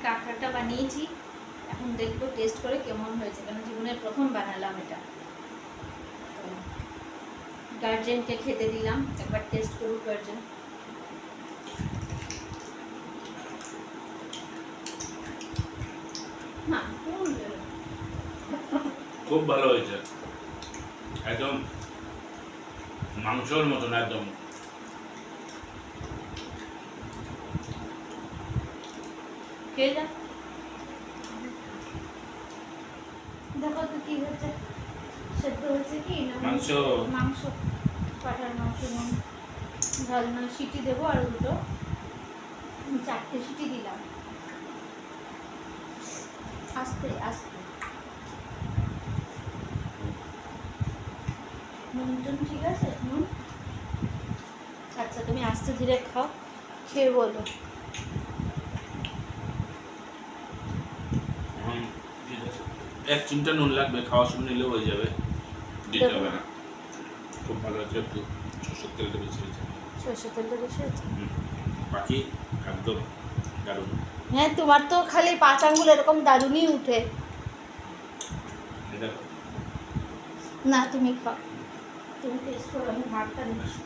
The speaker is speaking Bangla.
কাঁকড়াটা বানিয়েছি, এখন দেখবো টেস্ট করে কেমন হয়েছে, কারণ জীবনের প্রথম বানালাম এটা। গার্জেনকে খেতে দিলাম, একবার টেস্ট করুক গার্জেন। না খুব ভালো হয়েছে, একদম মাংসের মতন একদম। খেয়ে যা, দেখো তো কি হচ্ছে, সেদ্ধ হয়েছে কি না মাংস মাংস পাঠার মাংস নুন ঝাল নয়, সিটি দেবো আর দুটো, 4টে সিটি দিলাম, আস্তে আস্তে। নুন টুন ঠিক আছে? নুন আচ্ছা, তুমি আস্তে ধীরে খাও, খেয়ে বলো। ঠিক আছে, 1 চিমটা নুন লাগবে, খাওয়ার সময় নিলেও হয়ে যাবে, দিতে হবে না। খুব ভালো হয়েছে, একটু সরষের তেলটা বেশি হয়েছে। সরষের তেলটা বেশি হয়েছে? বাকি একদম দারুণ। হ্যাঁ, তোমার তো খালি 5 আঙ্গুল এরকম দারুণই উঠে। এটা না তুমি খাও, তুমি টেস্ট করো, আমি ভাতটা দিচ্ছি।